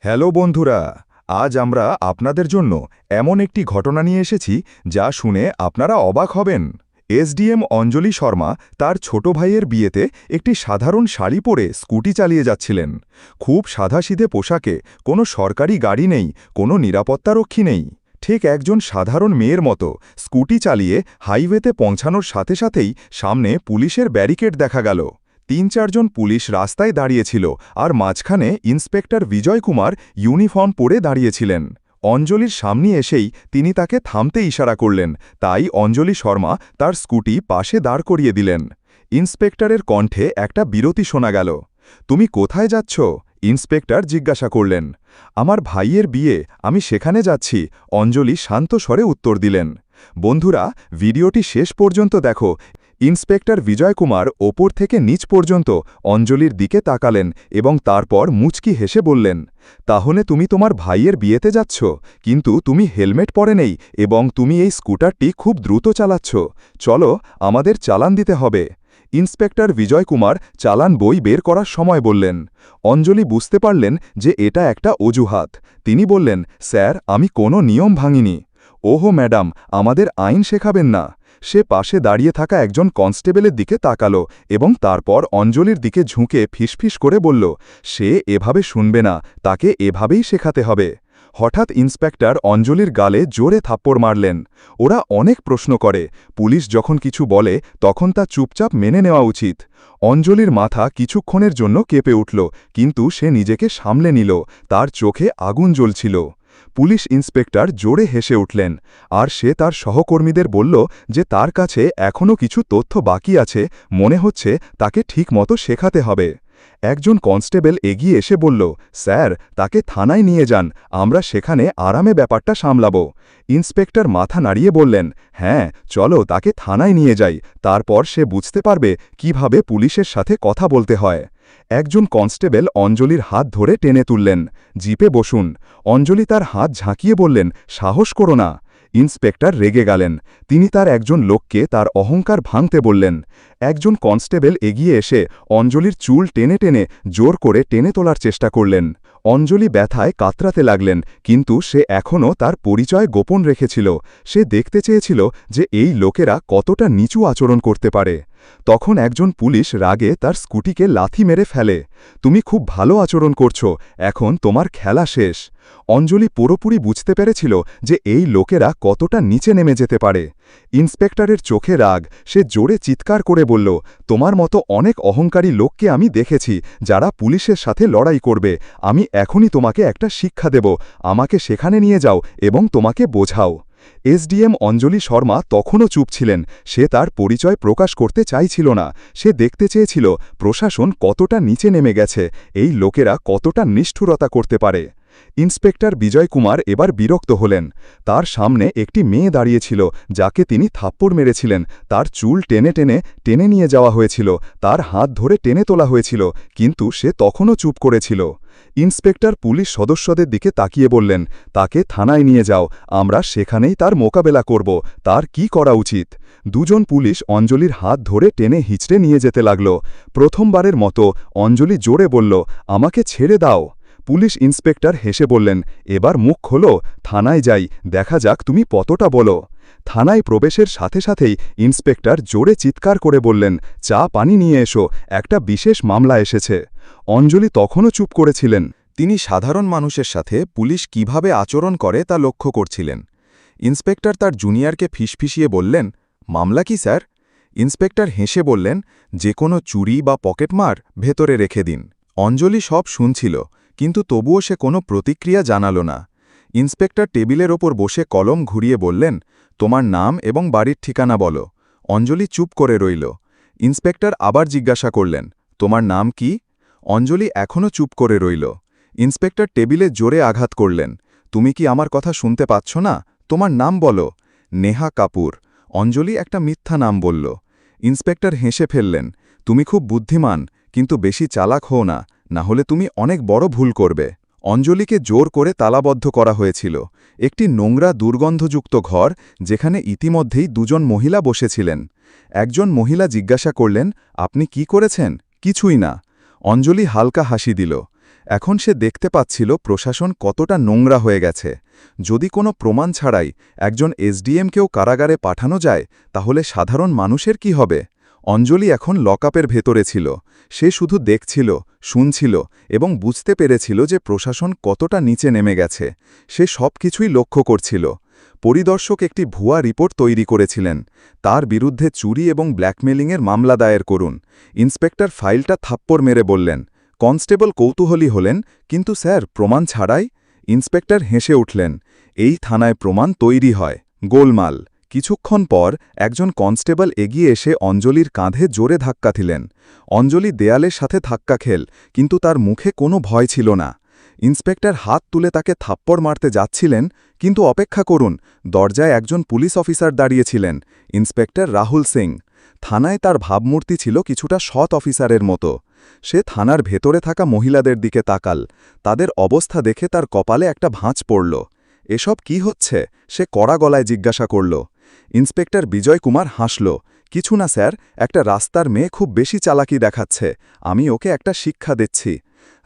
Hello বন্ধুরা, আজ আমরা আপনাদের জন্য এমন একটি ঘটনা নিয়ে এসেছি যা শুনে আপনারা অবাক হবেন। এসডিএম অঞ্জলি শর্মা তার ছোট ভাইয়ের বিয়েতে একটি সাধারণ শাড়ি পরে স্কুটি চালিয়ে যাচ্ছিলেন। খুব সাদাসিধে পোশাকে, কোনো সরকারি গাড়ি নেই, কোনো নিরাপত্তারক্ষী নেই। ঠিক একজন সাধারণ মেয়ের মতো স্কুটি চালিয়ে হাইওয়েতে পৌঁছানোর সাথে সাথেই সামনে পুলিশের ব্যারিকেড দেখা গেল। ৩-৪ জন পুলিশ রাস্তায় দাঁড়িয়েছিল, আর মাঝখানে ইন্সপেক্টর বিজয় কুমার ইউনিফর্ম পরে দাঁড়িয়েছিলেন। অঞ্জলির সামনে এসেই তিনি তাকে থামতে ইশারা করলেন, তাই অঞ্জলি শর্মা তার স্কুটি পাশে দাঁড় করিয়ে দিলেন। ইন্সপেক্টরের কণ্ঠে একটা বিরতি শোনা গেল। তুমি কোথায় যাচ্ছ? ইন্সপেক্টর জিজ্ঞাসা করলেন। আমার ভাইয়ের বিয়ে, আমি সেখানে যাচ্ছি, অঞ্জলি শান্ত স্বরে উত্তর দিলেন। বন্ধুরা, ভিডিওটি শেষ পর্যন্ত দেখো। ইন্সপেক্টর বিজয় কুমার ওপর থেকে নিচ পর্যন্ত অঞ্জলির দিকে তাকালেন এবং তারপর মুচকি হেসে বললেন, তাহলে তুমি তোমার ভাইয়ের বিয়েতে যাচ্ছ, কিন্তু তুমি হেলমেট পরে নেই এবং তুমি এই স্কুটারটি খুব দ্রুত চালাচ্ছ। চলো, আমাদের চালান দিতে হবে। ইন্সপেক্টর বিজয় কুমার চালান বই বের করার সময় বললেন। অঞ্জলি বুঝতে পারলেন যে এটা একটা অজুহাত। তিনি বললেন, স্যার, আমি কোনো নিয়ম ভাঙিনি। ওহো ম্যাডাম, আমাদের আইন শেখাবেন না। সে পাশে দাঁড়িয়ে থাকা একজন কনস্টেবলের দিকে তাকালো এবং তারপর অঞ্জলির দিকে ঝুঁকে ফিসফিস করে বলল, সে এভাবে শুনবে না, তাকে এভাবেই শেখাতে হবে। হঠাৎ ইন্সপেক্টর অঞ্জলির গালে জোরে থাপ্পড় মারলেন। ওরা অনেক প্রশ্ন করে, পুলিশ যখন কিছু বলে তখন তা চুপচাপ মেনে নেওয়া উচিত। অঞ্জলির মাথা কিছুক্ষণের জন্য কেঁপে উঠল, কিন্তু সে নিজেকে সামলে নিল। তার চোখে আগুন জ্বলছিল। পুলিশ ইন্সপেক্টর জোরে হেসে উঠলেন, আর সে তার সহকর্মীদের বলল যে তার কাছে এখনও কিছু তথ্য বাকি আছে, মনে হচ্ছে তাকে ঠিকমতো শেখাতে হবে। একজন কনস্টেবল এগিয়ে এসে বলল, স্যার, তাকে থানায় নিয়ে যান, আমরা সেখানে আরামে ব্যাপারটা সামলাব। ইন্সপেক্টর মাথা নাড়িয়ে বললেন, হ্যাঁ, চলো তাকে থানায় নিয়ে যাই, তারপর সে বুঝতে পারবে কিভাবে পুলিশের সাথে কথা বলতে হয়। একজন কনস্টেবল অঞ্জলির হাত ধরে টেনে তুললেন। জিপে বসুন। অঞ্জলি তার হাত ঝাঁকিয়ে বললেন, সাহস করো না। ইন্সপেক্টর রেগে গেলেন। তিনি তার একজন লোককে তার অহংকার ভাঙতে বললেন। একজন কনস্টেবল এগিয়ে এসে অঞ্জলির চুল টেনে টেনে জোর করে টেনে তোলার চেষ্টা করলেন। অঞ্জলি ব্যথায় কাতরাতে লাগলেন, কিন্তু সে এখনও তার পরিচয় গোপন রেখেছিল। সে দেখতে চেয়েছিল যে এই লোকেরা কতটা নিচু আচরণ করতে পারে। তখন একজন পুলিশ রাগে তার স্কুটিকে লাথি মেরে ফেলে। তুমি খুব ভালো আচরণ করছো, এখন তোমার খেলা শেষ। অঞ্জলি পুরোপুরি বুঝতে পেরেছিল যে এই লোকেরা কতটা নিচে নেমে যেতে পারে। ইন্সপেক্টরের চোখে রাগ, সে জোরে চিৎকার করে বলল, তোমার মতো অনেক অহংকারী লোককে আমি দেখেছি যারা পুলিশের সাথে লড়াই করবে। আমি এখনই তোমাকে একটা শিক্ষা দেব, আমাকে সেখানে নিয়ে যাও এবং তোমাকে বোঝাও। এসডিএম অঞ্জলি শর্মা তখনও চুপ ছিলেন। সে তার পরিচয় প্রকাশ করতে চাইছিল না। সে দেখতে চেয়েছিল প্রশাসন কতটা নিচে নেমে গেছে, এই লোকেরা কতটা নিষ্ঠুরতা করতে পারে। ইন্সপেক্টর বিজয় কুমার এবার বিরক্ত হলেন। তার সামনে একটি মেয়ে দাঁড়িয়েছিল যাকে তিনি থাপ্পড় মেরেছিলেন। তার চুল টেনে টেনে টেনে নিয়ে যাওয়া হয়েছিল, তার হাত ধরে টেনে তোলা হয়েছিল, কিন্তু সে তখনও চুপ করেছিল। ইন্সপেক্টর পুলিশ সদস্যদের দিকে তাকিয়ে বললেন, তাকে থানায় নিয়ে যাও, আমরা সেখানেই তার মোকাবেলা করব, তার কি করা উচিত। দুজন পুলিশ অঞ্জলির হাত ধরে টেনে হিঁচড়ে নিয়ে যেতে লাগল। প্রথমবারের মতো অঞ্জলি জোরে বলল, আমাকে ছেড়ে দাও। পুলিশ ইন্সপেক্টর হেসে বললেন, এবার মুখ খোলো, থানায় যাই, দেখা যাক তুমি কতটা বলো। থানায় প্রবেশের সাথে সাথেই ইন্সপেক্টর জোরে চিৎকার করে বললেন, চা পানি নিয়ে এসো, একটা বিশেষ মামলা এসেছে। অঞ্জলি তখনও চুপ করেছিলেন। তিনি সাধারণ মানুষের সাথে পুলিশ কিভাবে আচরণ করে তা লক্ষ্য করছিলেন। ইন্সপেক্টর তার জুনিয়রকে ফিসফিসিয়ে বললেন, মামলা কি স্যার? ইন্সপেক্টর হেসে বললেন, যে কোনো চুরি বা পকেটমার ভেতরে রেখে দিন। অঞ্জলি সব শুনছিল, কিন্তু তবুও সে কোনো প্রতিক্রিয়া জানাল না। ইন্সপেক্টর টেবিলের ওপর বসে কলম ঘুরিয়ে বললেন, তোমার নাম এবং বাড়ির ঠিকানা বলো। অঞ্জলি চুপ করে রইল। ইন্সপেক্টর আবার জিজ্ঞাসা করলেন, তোমার নাম কি? অঞ্জলি এখনও চুপ করে রইল। ইন্সপেক্টর টেবিলে জোরে আঘাত করলেন, তুমি কি আমার কথা শুনতে পাচ্ছ না? তোমার নাম বলো। নেহা কাপুর। অঞ্জলি একটা মিথ্যা নাম বলল। ইন্সপেক্টর হেসে ফেললেন, তুমি খুব বুদ্ধিমান, কিন্তু বেশি চালাক হও না, না হলে তুমি অনেক বড় ভুল করবে। অঞ্জলিকে জোর করে তালাবদ্ধ করা হয়েছিল। একটি নোংরা দুর্গন্ধযুক্ত ঘর, যেখানে ইতিমধ্যেই দুজন মহিলা বসেছিলেন। একজন মহিলা জিজ্ঞাসা করলেন, আপনি কি করেছেন? কিছুই না। অঞ্জলি হালকা হাসি দিল। এখন সে দেখতে পাচ্ছিল প্রশাসন কতটা নোংরা হয়ে গেছে। যদি কোনো প্রমাণ ছাড়াই একজন এসডিএমকেও কারাগারে পাঠানো যায়, তাহলে সাধারণ মানুষের কি হবে? অঞ্জলি এখন লকআপের ভেতরে ছিল। সে শুধু দেখছিল, শুনছিল এবং বুঝতে পেরেছিল যে প্রশাসন কতটা নিচে নেমে গেছে। সে সব কিছুই লক্ষ্য করছিল। পরিদর্শক একটি ভুয়া রিপোর্ট তৈরি করেছিলেন। তার বিরুদ্ধে চুরি এবং ব্ল্যাকমেলিংয়ের মামলা দায়ের করুন। ইন্সপেক্টর ফাইলটা থাপ্পড় মেরে বললেন। কনস্টেবল কৌতূহলী হলেন, কিন্তু স্যার, প্রমাণ ছাড়াই? ইন্সপেক্টর হেসে উঠলেন। এই থানায় প্রমাণ তৈরি হয়। গোলমাল। কিছুক্ষণ পর একজন কনস্টেবল এগিয়ে এসে অঞ্জলির কাঁধে জোরে ধাক্কা দিলেন। অঞ্জলি দেয়ালের সাথে ধাক্কা খেল, কিন্তু তার মুখে কোনো ভয় ছিল না। ইন্সপেক্টর হাত তুলে তাকে থাপ্পড় মারতে যাচ্ছিলেন, কিন্তু অপেক্ষা করুন, দরজায় একজন পুলিশ অফিসার দাঁড়িয়েছিলেন, ইন্সপেক্টর রাহুল সিং। থানায় তার ভাবমূর্তি ছিল কিছুটা সৎ অফিসারের মতো। সে থানার ভেতরে থাকা মহিলাদের দিকে তাকাল। তাদের অবস্থা দেখে তার কপালে একটা ভাঁজ পড়ল। এসব কি হচ্ছে? সে কড়া গলায় জিজ্ঞাসা করল। ইন্সপেক্টর বিজয় কুমার হাসল। কিছু না স্যার, একটা রাস্তার মেয়ে খুব বেশি চালাকি দেখাচ্ছে, আমি ওকে একটা শিক্ষা দিচ্ছি।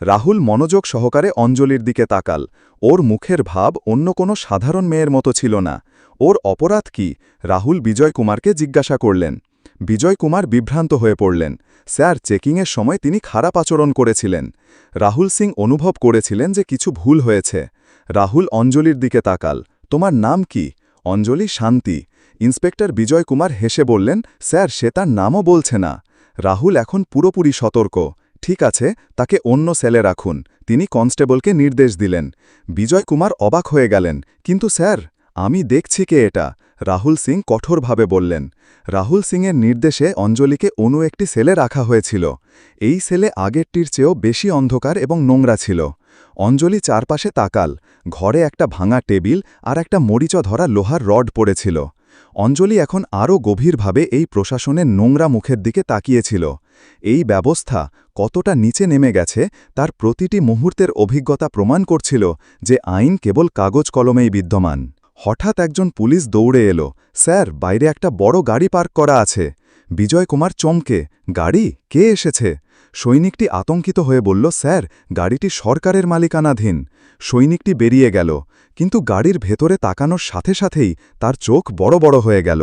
রাহুল মনোযোগ সহকারে অঞ্জলির দিকে তাকাল। ওর মুখের ভাব অন্য কোনো সাধারণ মেয়ের মতো ছিল না। ওর অপরাধ কি? রাহুল বিজয় কুমারকে জিজ্ঞাসা করলেন। বিজয় কুমার বিভ্রান্ত হয়ে পড়লেন। স্যার, চেকিংয়ের সময় তিনি খারাপ আচরণ করেছিলেন। রাহুল সিং অনুভব করেছিলেন যে কিছু ভুল হয়েছে। রাহুল অঞ্জলির দিকে তাকাল। তোমার নাম কি? অঞ্জলি শান্তি। ইন্সপেক্টর বিজয় কুমার হেসে বললেন, স্যার, সে তার নামও বলছে না। রাহুল এখন পুরোপুরি সতর্ক। ঠিক আছে, তাকে অন্য সেলে রাখুন। তিনি কনস্টেবলকে নির্দেশ দিলেন। বিজয় কুমার অবাক হয়ে গেলেন। কিন্তু স্যার, আমি দেখছি কে এটা? রাহুল সিং কঠোরভাবে বললেন। রাহুল সিংয়ের নির্দেশে অঞ্জলিকে অন্য একটি সেলে রাখা হয়েছিল। এই সেলে আগেরটির চেয়েও বেশি অন্ধকার এবং নোংরা ছিল। অঞ্জলি চারপাশে তাকাল। ঘরে একটা ভাঙা টেবিল আর একটা মরিচ ধরা লোহার রড পড়েছিল। অঞ্জলি এখন আরও গভীরভাবে এই প্রশাসনের নোংরা মুখের দিকে তাকিয়েছিল। এই ব্যবস্থা কতটা নিচে নেমে গেছে তার প্রতিটি মুহূর্তের অভিজ্ঞতা প্রমাণ করছিল যে আইন কেবল কাগজ কলমেই বিদ্যমান। হঠাৎ একজন পুলিশ দৌড়ে এলো। স্যার, বাইরে একটা বড় গাড়ি পার্ক করা আছে। বিজয় কুমার চমকে, গাড়ি? কে এসেছে? সৈনিকটি আতঙ্কিত হয়ে বলল, স্যার, গাড়িটি সরকারের মালিকানাধীন। সৈনিকটি বেরিয়ে গেল, কিন্তু গাড়ির ভেতরে তাকানোর সাথে সাথেই তার চোখ বড় বড় হয়ে গেল।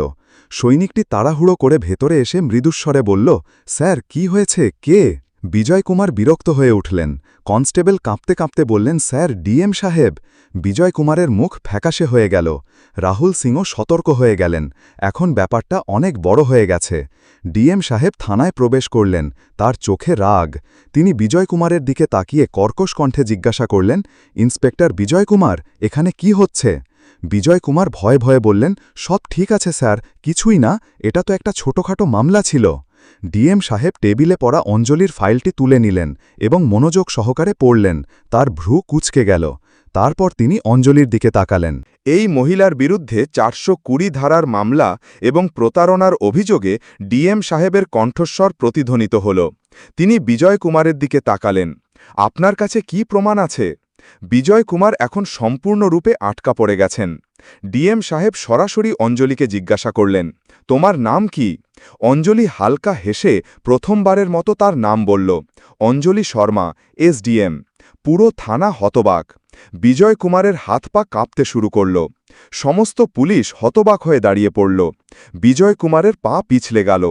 সৈনিকটি তাড়াহুড়ো করে ভেতরে এসে মৃদুস্বরে বলল, স্যার, কি হয়েছে? কে? বিজয় কুমার বিরক্ত হয়ে উঠলেন। কনস্টেবল কাঁপতে কাঁপতে বললেন, স্যার, ডিএম সাহেব। বিজয় কুমারের মুখ ফ্যাকাশে হয়ে গেল। রাহুল সিংও সতর্ক হয়ে গেলেন। এখন ব্যাপারটা অনেক বড় হয়ে গেছে। ডিএম সাহেব থানায় প্রবেশ করলেন। তার চোখে রাগ। তিনি বিজয় কুমারের দিকে তাকিয়ে কর্কশ কণ্ঠে জিজ্ঞাসা করলেন, ইন্সপেক্টর বিজয় কুমার, এখানে কি হচ্ছে? বিজয় কুমার ভয়ে ভয়ে বললেন, সব ঠিক আছে স্যার, কিছুই না, এটা তো একটা ছোটখাটো মামলা ছিল। ডিএম সাহেব টেবিলে পড়া অঞ্জলির ফাইলটি তুলে নিলেন এবং মনোযোগ সহকারে পড়লেন। তার ভ্রু কুঁচকে গেল। তারপর তিনি অঞ্জলির দিকে তাকালেন। এই মহিলার বিরুদ্ধে 420 ধারার মামলা এবং প্রতারণার অভিযোগে ডিএম সাহেবের কণ্ঠস্বর প্রতিধ্বনিত হল। তিনি বিজয় কুমারের দিকে তাকালেন। আপনার কাছে কি প্রমাণ আছে? বিজয় কুমার এখন সম্পূর্ণরূপে আটকা পড়ে গেছেন। ডিএম সাহেব সরাসরি অঞ্জলিকে জিজ্ঞাসা করলেন, তোমার নাম কি? অঞ্জলি হালকা হেসে প্রথমবারের মতো তার নাম বলল, অঞ্জলি শর্মা, এসডিএম। পুরো থানা হতবাক। বিজয় কুমারের হাত পা কাঁপতে শুরু করল। সমস্ত পুলিশ হতবাক হয়ে দাঁড়িয়ে পড়ল। বিজয় কুমারের পা পিছলে গেল।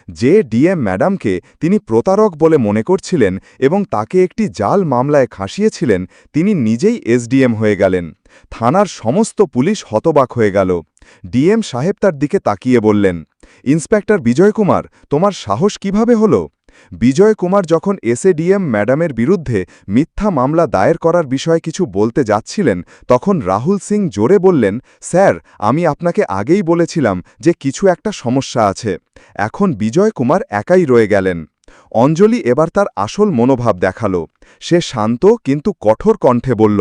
যে ডিএম ম্যাডামকে তিনি প্রতারক বলে মনে করছিলেন এবং তাকে একটি জাল মামলায় ফাঁসিয়েছিলেন, তিনি নিজেই এসডিএম হয়ে গেলেন। থানার সমস্ত পুলিশ হতবাক হয়ে গেল। ডিএম সাহেব তার দিকে তাকিয়ে বললেন, ইন্সপেক্টর বিজয় কুমার, তোমার সাহস কিভাবে হলো? বিজয় কুমার যখন এসএডিএম ম্যাডামের বিরুদ্ধে মিথ্যা মামলা দায়ের করার বিষয়ে কিছু বলতে যাচ্ছিলেন, তখন রাহুল সিং জোরে বললেন, স্যার, আমি আপনাকে আগেই বলেছিলাম যে কিছু একটা সমস্যা আছে। এখন বিজয় কুমার একাই রয়ে গেলেন। অঞ্জলি এবার তার আসল মনোভাব দেখালো। সে শান্ত কিন্তু কঠোর কণ্ঠে বলল,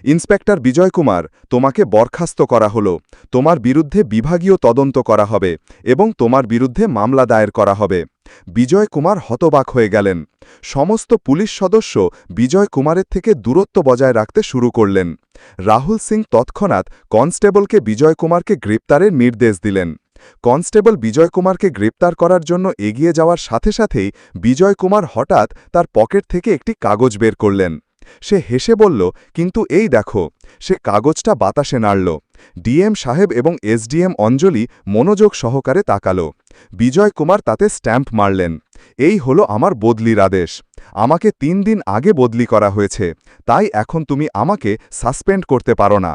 ইন্সপেক্টর বিজয় কুমার, তোমাকে বরখাস্ত করা হলো। তোমার বিরুদ্ধে বিভাগীয় তদন্ত করা হবে এবং তোমার বিরুদ্ধে মামলা দায়ের করা হবে। বিজয় কুমার হতবাক হয়ে গেলেন। সমস্ত পুলিশ সদস্য বিজয় কুমারের থেকে দূরত্ব বজায় রাখতে শুরু করলেন। রাহুল সিং তৎক্ষণাৎ কনস্টেবলকে বিজয় কুমারকে গ্রেপ্তারের নির্দেশ দিলেন। কনস্টেবল বিজয় কুমারকে গ্রেপ্তার করার জন্য এগিয়ে যাওয়ার সাথে সাথেই বিজয় কুমার হঠাৎ তার পকেট থেকে একটি কাগজ বের করলেন। সে হেসে বলল, কিন্তু এই দেখো। সে কাগজটা বাতাসে নাড়ল। ডিএম সাহেব এবং এসডিএম অঞ্জলি মনোযোগ সহকারে তাকাল। বিজয় কুমার তাতে স্ট্যাম্প মারলেন। এই হলো আমার বদলির আদেশ। আমাকে 3 দিন আগে বদলি করা হয়েছে, তাই এখন তুমি আমাকে সাসপেন্ড করতে পারো না।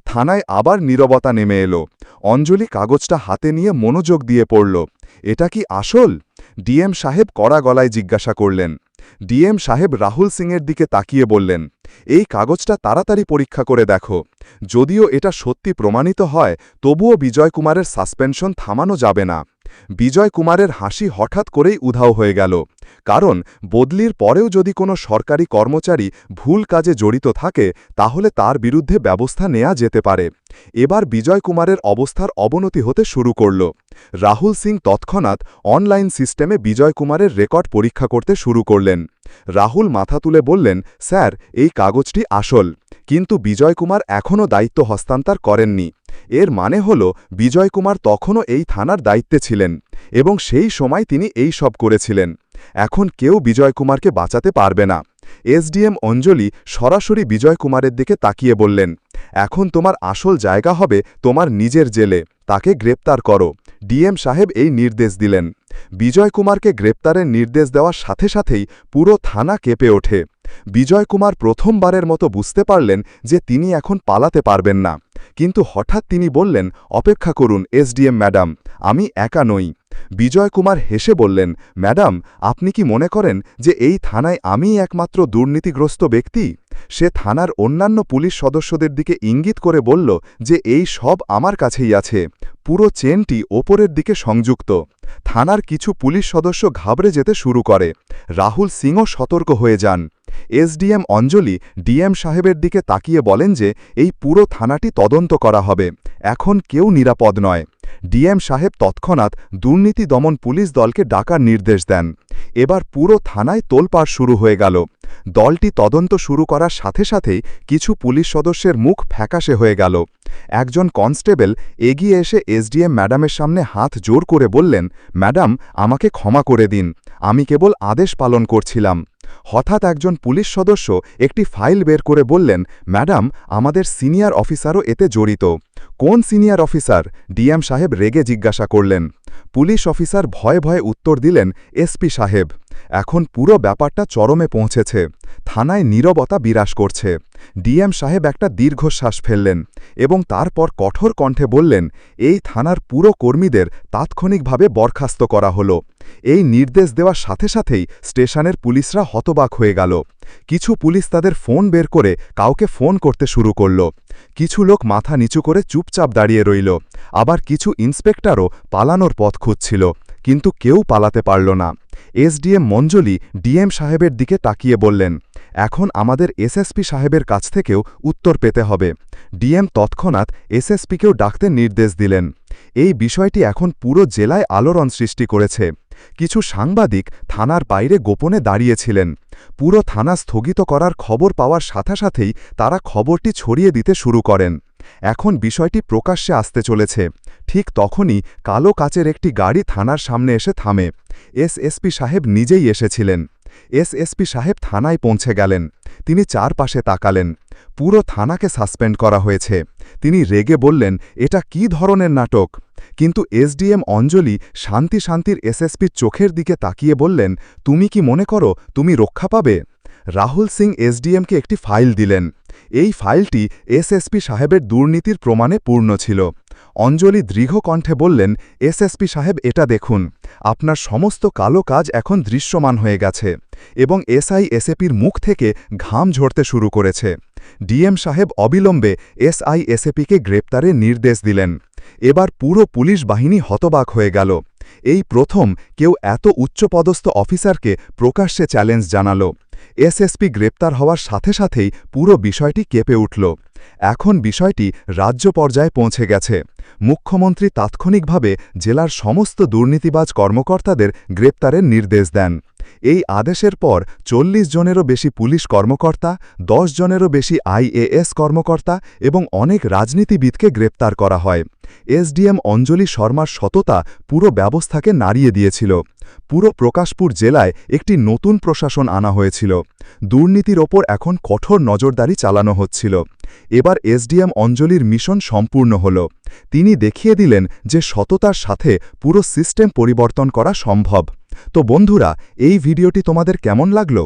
থানায় আবার নীরবতা নেমে এলো। অঞ্জলি কাগজটা হাতে নিয়ে মনোযোগ দিয়ে পড়ল। এটা কি আসল? ডিএম সাহেব কড়া গলায় জিজ্ঞাসা করলেন। ডিএম সাহেব রাহুল সিংয়ের দিকে তাকিয়ে বললেন, এই কাগজটা তাড়াতাড়ি পরীক্ষা করে দেখো। যদিও এটা সত্যি প্রমাণিত হয়, তবুও বিজয় কুমারের সাসপেনশন থামানো যাবে না। বিজয় কুমারের হাসি হঠাৎ করেই উধাও হয়ে গেল, কারণ বদলির পরেও যদি কোনো সরকারি কর্মচারী ভুল কাজে জড়িত থাকে তাহলে তার বিরুদ্ধে ব্যবস্থা নেওয়া যেতে পারে। এবার বিজয় কুমারের অবস্থার অবনতি হতে শুরু করল। রাহুল সিং তৎক্ষণাৎ অনলাইন সিস্টেমে বিজয় কুমারের রেকর্ড পরীক্ষা করতে শুরু করলেন। রাহুল মাথা তুলে বললেন, স্যার, এই কাগজটি আসল, কিন্তু বিজয় কুমার এখনও দায়িত্ব হস্তান্তর করেননি। এর মানে হল বিজয় কুমার তখনও এই থানার দায়িত্বে ছিলেন এবং সেই সময় তিনি এই সব করেছিলেন। এখন কেউ বিজয় কুমারকে বাঁচাতে পারবে না। এসডিএম অঞ্জলি সরাসরি বিজয় কুমারের দিকে তাকিয়ে বললেন, এখন তোমার আসল জায়গা হবে তোমার নিজের জেলে, তাকে গ্রেপ্তার করো। ডিএম সাহেব এই নির্দেশ দিলেন। বিজয় কুমারকে গ্রেপ্তারের নির্দেশ দেওয়ার সাথে সাথেই পুরো থানা কেঁপে ওঠে। বিজয় কুমার প্রথমবারের মতো বুঝতে পারলেন যে তিনি এখন পালাতে পারবেন না, কিন্তু হঠাৎ তিনি বললেন, অপেক্ষা করুন এসডিএম ম্যাডাম, আমি একা নই। বিজয় কুমার হেসে বললেন, ম্যাডাম, আপনি কি মনে করেন যে এই থানায় আমিই একমাত্র দুর্নীতিগ্রস্ত ব্যক্তি? সে থানার অন্যান্য পুলিশ সদস্যদের দিকে ইঙ্গিত করে বলল যে এই সব আমার কাছেই আছে। পুরো চেনটি ওপরের দিকে সংযুক্ত। থানার কিছু পুলিশ সদস্য ঘাবড়ে যেতে শুরু করে। রাহুল সিংও সতর্ক হয়ে যান। এসডিএম অঞ্জলি ডিএম সাহেবের দিকে তাকিয়ে বলেন যে এই পুরো থানাটি তদন্ত করা হবে, এখন কেউ নিরাপদ নয়। ডিএম সাহেব তৎক্ষণাৎ দুর্নীতি দমন পুলিশ দলকে ডাকার নির্দেশ দেন। এবার পুরো থানায় তোলপাড় শুরু হয়ে গেল। দলটি তদন্ত শুরু করার সাথে সাথেই কিছু পুলিশ সদস্যের মুখ ফ্যাকাশে হয়ে গেল। একজন কনস্টেবল এগিয়ে এসে এসডিএম ম্যাডামের সামনে হাত জোর করে বললেন, ম্যাডাম, আমাকে ক্ষমা করে দিন, আমি কেবল আদেশ পালন করছিলাম। হঠাৎ একজন পুলিশ সদস্য একটি ফাইল বের করে বললেন, ম্যাডাম, আমাদের সিনিয়র অফিসারও এতে জড়িত। কোন সিনিয়র অফিসার? ডিএম সাহেব রেগে জিজ্ঞাসা করলেন। পুলিশ অফিসার ভয়ে ভয়ে উত্তর দিলেন, এসপি সাহেব। এখন পুরো ব্যাপারটা চরমে পৌঁছেছে। থানায় নীরবতা বিরাজ করছে। ডিএম সাহেব একটা দীর্ঘশ্বাস ফেললেন এবং তারপর কঠোর কণ্ঠে বললেন, এই থানার পুরো কর্মীদের তাৎক্ষণিকভাবে বরখাস্ত করা হলো। এই নির্দেশ দেওয়ার সাথে সাথেই স্টেশনের পুলিশরা হতবাক হয়ে গেল। কিছু পুলিশ তাদের ফোন বের করে কাউকে ফোন করতে শুরু করল। কিছু লোক মাথা নিচু করে চুপচাপ দাঁড়িয়ে রইল। আবার কিছু ইন্সপেক্টরও পালানোর পথ খুঁজছিল, কিন্তু কেউ পালাতে পারল না। এসডিএম মঞ্জলি ডিএম সাহেবের দিকে তাকিয়ে বললেন, এখন আমাদের এসএসপি সাহেবের কাছ থেকেও উত্তর পেতে হবে। ডিএম তৎক্ষণাৎ এসএসপিকেও ডাকতে নির্দেশ দিলেন। এই বিষয়টি এখন পুরো জেলায় আলোড়ন সৃষ্টি করেছে। কিছু সাংবাদিক থানার বাইরে গোপনে দাঁড়িয়েছিলেন। পুরো থানা স্থগিত করার খবর পাওয়ার সাথে সাথেই তারা খবরটি ছড়িয়ে দিতে শুরু করেন। এখন বিষয়টি প্রকাশ্যে আসতে চলেছে। ঠিক তখনই কালো কাচের একটি গাড়ি থানার সামনে এসে থামে। এসএসপি সাহেব নিজেই এসেছিলেন। এসএসপি সাহেব থানায় পৌঁছে গেলেন। তিনি চারপাশে তাকালেন। পুরো থানাকে সাসপেন্ড করা হয়েছে। তিনি রেগে বললেন, এটা কি ধরনের নাটক? কিন্তু এসডিএম অঞ্জলি শান্তির এসএসপির চোখের দিকে তাকিয়ে বললেন, তুমি কি মনে করো তুমি রক্ষা পাবে? রাহুল সিং এসডিএমকে একটি ফাইল দিলেন। এই ফাইলটি এসএসপি সাহেবের দুর্নীতির প্রমাণে পূর্ণ ছিল। অঞ্জলি দৃঢ় কণ্ঠে বললেন, এসএসপি সাহেব, এটা দেখুন, আপনার সমস্ত কালো কাজ এখন দৃশ্যমান হয়ে গেছে এবং এসআইএসএপির মুখ থেকে ঘাম ঝরতে শুরু করেছে। ডিএম সাহেব অবিলম্বে এসআইএসএপিকে গ্রেপ্তারের নির্দেশ দিলেন। এবার পুরো পুলিশ বাহিনী হতবাক হয়ে গেল। এই প্রথম কেউ এত উচ্চপদস্থ অফিসারকে প্রকাশ্যে চ্যালেঞ্জ জানাল। এসএসপি গ্রেপ্তার হওয়ার সাথে সাথেই পুরো বিষয়টি কেঁপে উঠল। এখন বিষয়টি রাজ্য পর্যায়ে পৌঁছে গেছে। মুখ্যমন্ত্রী তাৎক্ষণিকভাবে জেলার সমস্ত দুর্নীতিবাজ কর্মকর্তাদের গ্রেপ্তারের নির্দেশ দেন। এই আদেশের পর 40 জনেরও বেশি পুলিশ কর্মকর্তা, 10 জনেরও বেশি IAS কর্মকর্তা এবং অনেক রাজনীতিবিদকে গ্রেপ্তার করা হয়। এসডিএম অঞ্জলি শর্মার সততা পুরো ব্যবস্থাকে নাড়িয়ে দিয়েছিল। পুরো প্রকাশপুর জেলায় একটি নতুন প্রশাসন আনা হয়েছিল। দুর্নীতির ওপর এখন কঠোর নজরদারি চালানো হচ্ছিল। এবার এসডিএম অঞ্জলির মিশন সম্পূর্ণ হল। তিনি দেখিয়ে দিলেন যে সততার সাথে পুরো সিস্টেম পরিবর্তন করা সম্ভব। তো বন্ধুরা, এই ভিডিওটি তোমাদের কেমন লাগলো?